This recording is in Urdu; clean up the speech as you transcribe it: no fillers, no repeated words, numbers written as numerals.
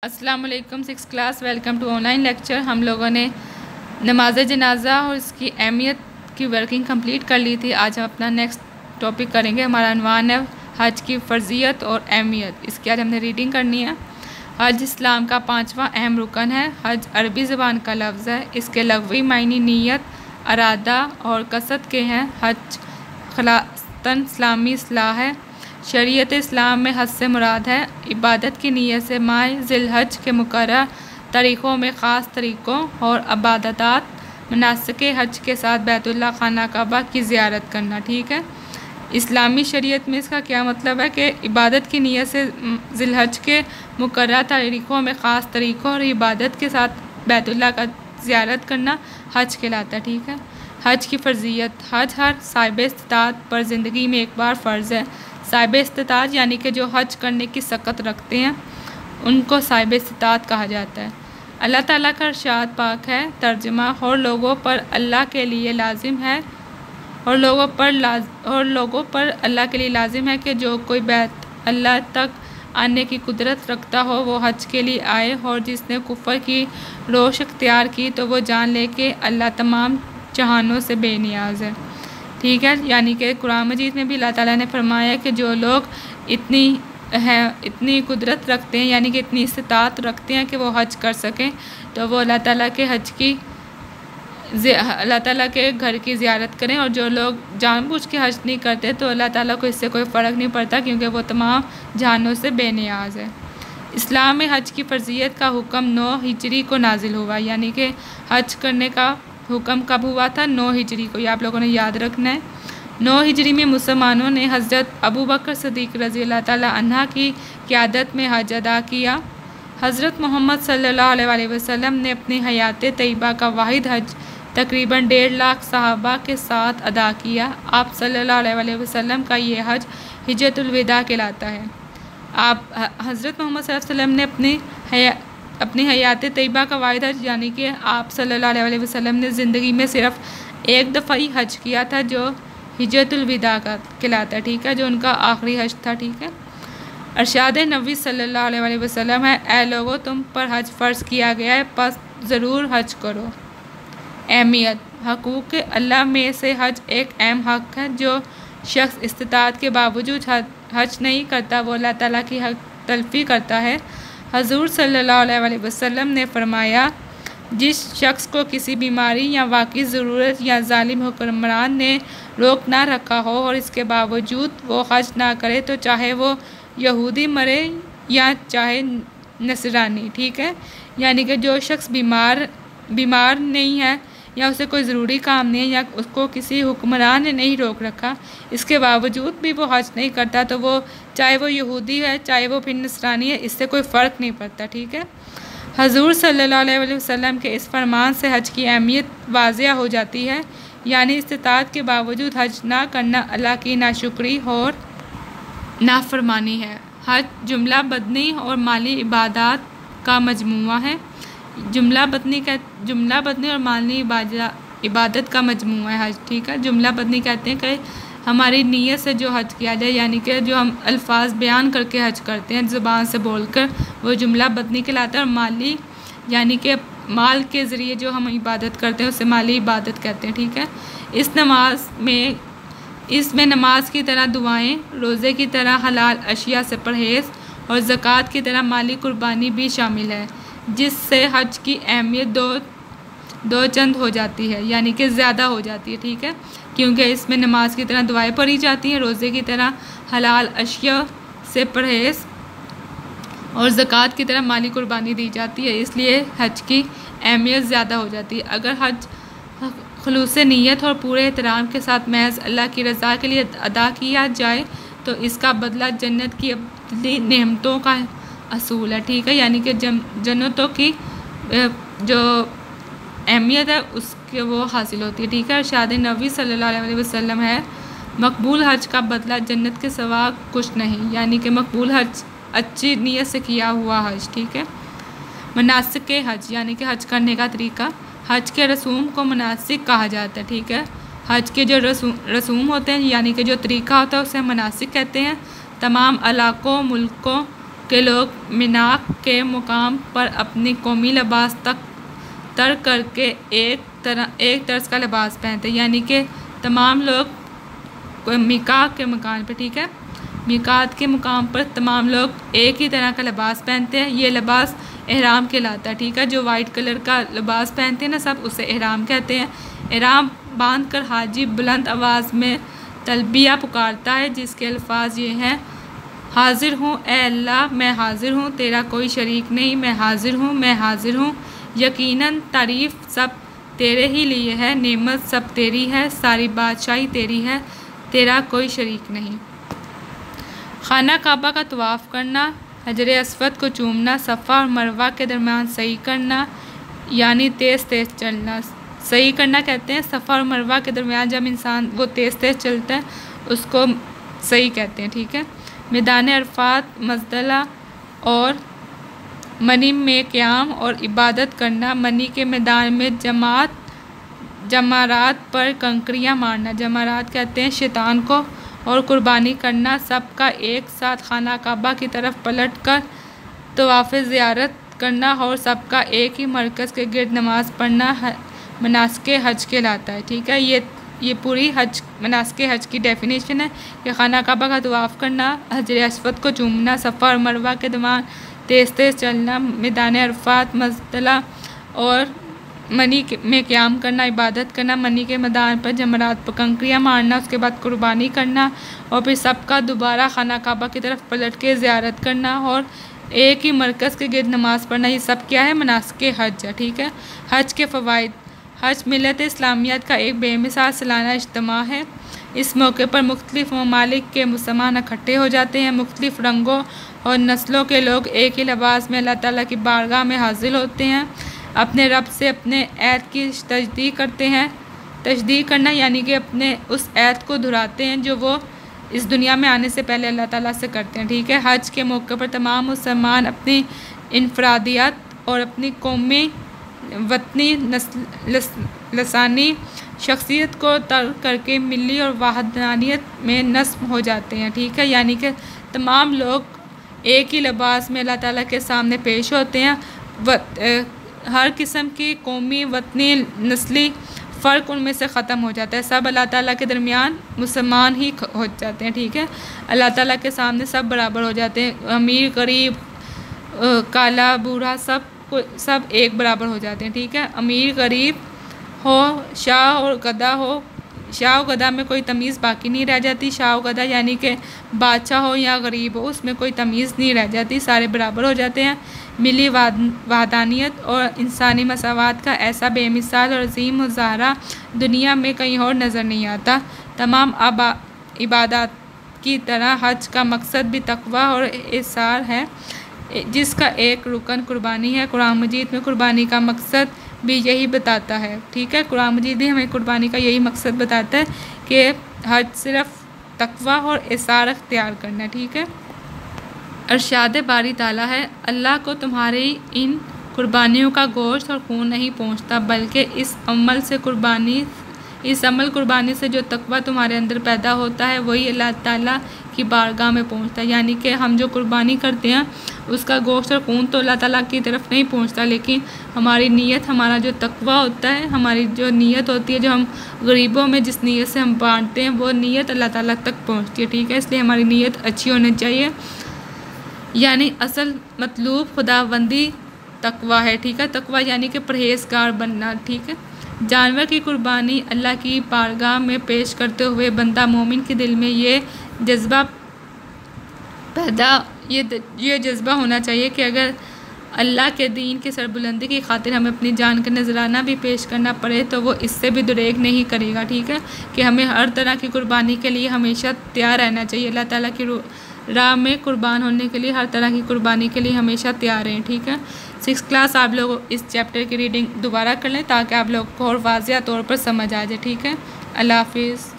السلام علیکم 6 class welcome to online lecture. ہم لوگوں نے نماز جنازہ اور اس کی اہمیت کی ورکنگ کمپلیٹ کر لی تھی۔ آج ہم اپنا نیکسٹ ٹاپک کریں گے۔ ہمارا عنوان ہے حج کی فرضیت اور اہمیت۔ اس کی آج ہم نے ریڈنگ کرنی ہے۔ حج اسلام کا 5واں اہم رکن ہے۔ حج عربی زبان کا لفظ ہے۔ اس کے لغوی معنی نیت، ارادہ اور قصد کے ہیں۔ حج خلاصتاً اسلامی اصلاح ہے۔ شریعت اسلام میں حج سے مراد ہے عبادت کی نیت سے ماہ ذی الحج کے مقررہ تاریخوں میں خاص طریقوں اور عبادات مناسک حج کے ساتھ بیت اللہ خانہ کعبہ کی زیارت کرنا۔ ٹھیک ہے، اسلامی شریعت میں اس کا کیا مطلب ہے کہ عبادت کی نیت سے ذی الحج کے مقررہ تاریخوں میں خاص طریقوں اور عبادت کے ساتھ بیت اللہ کا زیارت کرنا حج کہلاتا ہے۔ ٹھیک ہے، حج کی فرضیت۔ حج ہر صاحب استطاعت پر زندگی میں ایک بار فرض ہے۔ صاحب استطاعت یعنی کہ جو حج کرنے کی سخت رکھتے ہیں ان کو صاحب استطاعت کہا جاتا ہے۔ اللہ تعالیٰ کا ارشاد پاک ہے۔ ترجمہ: اور لوگوں پر اللہ کے لیے لازم ہے اللہ کے لیے لازم ہے کہ جو کوئی بیت اللہ تک آنے کی قدرت رکھتا ہو وہ حج کے لیے آئے، اور جس نے کفر کی روش اختیار کی تو وہ جان لے کہ اللہ تمام جہانوں سے بے نیاز ہے۔ ٹھیک ہے، یعنی کہ قرآن مجید میں بھی اللہ تعالیٰ نے فرمایا کہ جو لوگ اتنی قدرت رکھتے ہیں، یعنی کہ اتنی استطاعت رکھتے ہیں کہ وہ حج کر سکیں، تو وہ اللہ تعالیٰ کے گھر کی زیارت کریں، اور جو لوگ جان بوجھ کے حج نہیں کرتے تو اللہ تعالیٰ کو اس سے کوئی فرق نہیں پڑتا، کیونکہ وہ تمام جہانوں سے بے نیاز ہے۔ اسلام میں حج کی فرضیت کا حکم 9 ہجری کو نازل ہوا، یعنی کہ حج کرنے کا حکم کب ہوا تھا؟ 9 ہجری کو۔ یہ آپ لوگوں نے یاد رکھنا ہے۔ 9 ہجری میں مسلمانوں نے حضرت ابوبکر صدیق رضی اللہ تعالیٰ عنہ کی قیادت میں حج ادا کیا۔ حضرت محمد صلی اللہ علیہ وسلم نے اپنی حیات طیبہ کا واحد حج تقریباً 1.5 لاکھ صحابہ کے ساتھ ادا کیا۔ آپ صلی اللہ علیہ وسلم کا یہ حج حجۃ الوداع کہلاتا ہے۔ حضرت محمد صلی اللہ علیہ وسلم نے اپنی حیات طیبہ کا واحد حج، یعنی کہ آپ صلی اللہ علیہ وسلم نے زندگی میں صرف ایک دفعہ ہی حج کیا تھا، جو حجۃ الوداع کا کہلاتا ہے۔ ٹھیک ہے، جو ان کا آخری حج تھا۔ ٹھیک ہے، ارشاد نبی صلی اللہ علیہ وسلم ہے: اے لوگو، تم پر حج فرض کیا گیا ہے، پس ضرور حج کرو۔ اہمیت۔ حقوق اللہ میں سے حج ایک اہم حق ہے۔ جو شخص استطاعت کے باوجود حج نہیں کرتا وہ اللہ تعالیٰ کی حق تلفی کرتا ہے۔ حضور صلی اللہ علیہ وسلم نے فرمایا: جس شخص کو کسی بیماری یا واقعی ضرورت یا ظالم حکمران نے روک نہ رکھا ہو اور اس کے باوجود وہ حج نہ کرے تو چاہے وہ یہودی مرے یا چاہے نصرانی۔ ٹھیک ہے، یعنی کہ جو شخص بیمار نہیں ہے یا اسے کوئی ضروری کام نہیں ہے یا اس کو کسی حکمران نے نہیں روک رکھا، اس کے باوجود بھی وہ حج نہیں کرتا تو وہ چاہے وہ یہودی ہے چاہے وہ پھر نصرانی ہے، اس سے کوئی فرق نہیں پڑتا۔ ٹھیک ہے، حضور صلی اللہ علیہ وسلم کے اس فرمان سے حج کی اہمیت واضح ہو جاتی ہے، یعنی استطاعت کے باوجود حج نہ کرنا اللہ کی ناشکری اور نافرمانی ہے۔ حج جملہ بدنی اور مالی عبادات کا مجموعہ ہے۔ جملہ بدنی اور مالی عبادت کا مجموعہ ہے حج۔ ٹھیک ہے، جملہ بدنی کہتے ہیں کہ ہماری نیت سے جو حج کیا جائے، یعنی کہ جو ہم الفاظ بیان کر کے حج کرتے ہیں زبان سے بول کر، وہ جملہ بدنی کہلاتا ہے۔ اور مالی یعنی کہ مال کے ذریعے جو ہم عبادت کرتے ہیں اسے مالی عبادت کہتے ہیں۔ ٹھیک ہے، اس میں نماز کی طرح دعائیں، روزے کی طرح حلال اشیاء سے پرہیز اور زکوٰۃ کی طرح مالی قربانی بھی شامل ہے، جس سے حج کی اہمیت دو چند ہو جاتی ہے، یعنی کہ زیادہ ہو جاتی ہے۔ ٹھیک ہے، کیونکہ اس میں نماز کی طرح دعائیں پڑھی جاتی ہیں، روزے کی طرح حلال اشیاء سے پرہیز اور زکوٰۃ کی طرح مالی قربانی دی جاتی ہے، اس لیے حج کی اہمیت زیادہ ہو جاتی ہے۔ اگر حج خلوص نیت اور پورے احترام کے ساتھ محض اللہ کی رضا کے لیے ادا کیا جائے تو اس کا بدلہ جنت کی ابدی نعمتوں کا حصول ہے۔ ٹھیک ہے، یعنی کہ جنتوں کی جو اہمیت ہے اس کے وہ حاصل ہوتی ہے۔ ٹھیک ہے، ارشاد نبی صلی اللہ علیہ وسلم ہے: مقبول حج کا بدلہ جنت کے سوا کچھ نہیں، یعنی کہ مقبول حج اچھی نیت سے کیا ہوا حج۔ ٹھیک ہے، مناسک حج یعنی کہ حج کرنے کا طریقہ۔ حج کے رسوم کو مناسک کہا جاتا ہے۔ ٹھیک ہے، حج کے جو رسوم ہوتے ہیں یعنی کہ جو طریقہ ہوتا ہے اسے مناسک کہتے ہیں۔ تمام علاقوں، ملکوں کے لوگ میناک کے مقام پر اپنی قومی لباس ترک کر کے ایک طرز کا لباس پہنتے ہیں، یعنی کہ تمام لوگ میقات کے مقام پہ، ٹھیک ہے، میقات کے مقام پر تمام لوگ ایک ہی طرح کا لباس پہنتے ہیں۔ یہ لباس احرام کہلاتا ہے، ٹھیک ہے، جو وائٹ کلر کا لباس پہنتے ہیں نا سب، اسے احرام کہتے ہیں۔ احرام باندھ کر حاجی بلند آواز میں تلبیہ پکارتا ہے، جس کے الفاظ یہ ہیں: حاضر ہوں اے اللہ، میں حاضر ہوں، تیرا کوئی شریک نہیں، میں حاضر ہوں، میں حاضر ہوں، یقیناً تعریف سب تیرے ہی لیے ہے، نعمت سب تیری ہے، ساری بادشاہی تیری ہے، تیرا کوئی شریک نہیں۔ خانہ کعبہ کا طواف کرنا، حجر اسود کو چومنا، صفا اور مروہ کے درمیان سعی کرنا، یعنی تیز تیز چلنا۔ سعی کرنا کہتے ہیں صفا اور مروہ کے درمیان جب انسان وہ تیز تیز چلتا ہے اس کو سعی کہتے ہیں، ٹھیک ہے۔ میدان عرفات، مزدلفہ اور منی میں قیام اور عبادت کرنا، منی کے میدان میں جمرات پر کنکریاں مارنا، جمرات کہتے ہیں شیطان کو، اور قربانی کرنا، سب کا ایک ساتھ خانہ کعبہ کی طرف پلٹ کر طواف زیارت کرنا اور سب کا ایک ہی مرکز کے گرد نماز پڑھنا مناسک حج کہلاتا ہے، ٹھیک ہے۔ یہ پوری مناسک حج کی ڈیفینیشن ہے کہ خانہ کعبہ کا طواف کرنا، حجر اسود کو چومنا، صفا اور مروہ کے درمیان تیز تیز چلنا، میدان عرفات، مزدلفہ اور منی میں قیام کرنا، عبادت کرنا، منی کے میدان پر جمرات پر کنکریاں مارنا، اس کے بعد قربانی کرنا اور پھر سب کا دوبارہ خانہ کعبہ کی طرف پلٹ کے زیارت کرنا اور ایک ہی مرکز کے گرد نماز پڑھنا، یہ سب کیا ہے؟ مناسک حج ہے، ٹھیک ہے۔ حج کے فوائد: حج ملت اسلامیت کا ایک بے مثال سالانہ اجتماع ہے۔ اس موقع پر مختلف ممالک کے مسلمان اکٹھے ہو جاتے ہیں، مختلف رنگوں اور نسلوں کے لوگ ایک ہی لباس میں اللہ تعالیٰ کی بارگاہ میں حاضر ہوتے ہیں، اپنے رب سے اپنے عہد کی تجدید کرتے ہیں۔ تجدید کرنا یعنی کہ اپنے اس عہد کو دہراتے ہیں جو وہ اس دنیا میں آنے سے پہلے اللہ تعالیٰ سے کرتے ہیں، ٹھیک ہے۔ حج کے موقع پر تمام مسلمان اپنی انفرادیت اور اپنی قومی، وطنی، لسانی شخصیت کو ترک کر کے ملی اور وحدانیت میں نصب ہو جاتے ہیں، ٹھیک ہے، یعنی کہ تمام لوگ ایک ہی لباس میں اللہ تعالیٰ کے سامنے پیش ہوتے ہیں، ہر قسم کی قومی، وطنی، نسلی فرق ان میں سے ختم ہو جاتا ہے، سب اللہ تعالیٰ کے درمیان مسلمان ہی ہو جاتے ہیں، ٹھیک ہے۔ اللہ تعالیٰ کے سامنے سب برابر ہو جاتے ہیں، امیر، غریب، کالا، بوڑھا، سب ایک برابر ہو جاتے ہیں، ٹھیک ہے۔ امیر، غریب ہو، شاہ اور گدھا ہو، شاہ و گدھا میں کوئی تمیز باقی نہیں رہ جاتی، شاہ و گدھا یعنی کہ بادشاہ ہو یا غریب ہو، اس میں کوئی تمیز نہیں رہ جاتی، سارے برابر ہو جاتے ہیں۔ ملی وحدانیت اور انسانی مساوات کا ایسا بے مثال اور عظیم مظاہرہ دنیا میں کہیں اور نظر نہیں آتا۔ تمام عبادات کی طرح حج کا مقصد بھی تقویٰ اور احسار ہے، جس کا ایک رکن قربانی ہے۔ قرآن مجید میں قربانی کا مقصد بھی یہی بتاتا ہے، ٹھیک ہے، قرآن مجید بھی ہمیں قربانی کا یہی مقصد بتاتا ہے کہ حج صرف تقویٰ اور احسار اختیار کرنا، ٹھیک ہے۔ ارشاد باری تعالیٰ ہے: اللہ کو تمہاری ان قربانیوں کا گوشت اور خون نہیں پہنچتا، بلکہ اس عمل قربانی سے جو تقویٰ تمہارے اندر پیدا ہوتا ہے وہی اللہ تعالیٰ کی بارگاہ میں پہنچتا ہے، یعنی کہ ہم جو قربانی کرتے ہیں اس کا گوشت اور خون تو اللہ تعالیٰ کی طرف نہیں پہنچتا، لیکن ہماری نیت، ہمارا جو تقویٰ ہوتا ہے، ہماری جو نیت ہوتی ہے، جو ہم غریبوں میں جس نیت سے ہم بانٹتے ہیں وہ نیت اللہ تعالیٰ تک پہنچتی ہے، ٹھیک ہے۔ اس لیے ہماری نیت اچھی ہونی چاہیے، یعنی اصل مطلوب خداوندی تقویٰ ہے، ٹھیک ہے۔ تقویٰ یعنی کہ پرہیزگار بننا، ٹھیک ہے۔ جانور کی قربانی اللہ کی بارگاہ میں پیش کرتے ہوئے بندہ مومن کے دل میں یہ جذبہ ہونا چاہیے کہ اگر اللہ کے دین کی سربلندی کی خاطر ہمیں اپنی جان کا نذرانہ بھی پیش کرنا پڑے تو وہ اس سے بھی دریغ نہیں کرے گا، ٹھیک ہے، کہ ہمیں ہر طرح کی قربانی کے لیے ہمیشہ تیار رہنا چاہیے، اللہ تعالیٰ کی راہ میں قربان ہونے کے لیے ہر طرح کی قربانی کے لیے ہمیشہ تیار رہیں، ٹھیک ہے۔ 6 کلاس آپ لوگ اس چیپٹر کی ریڈنگ دوبارہ کر لیں تاکہ آپ لوگ کو اور واضح طور پر سمجھ آ جائے، ٹھیک ہے۔ اللہ حافظ۔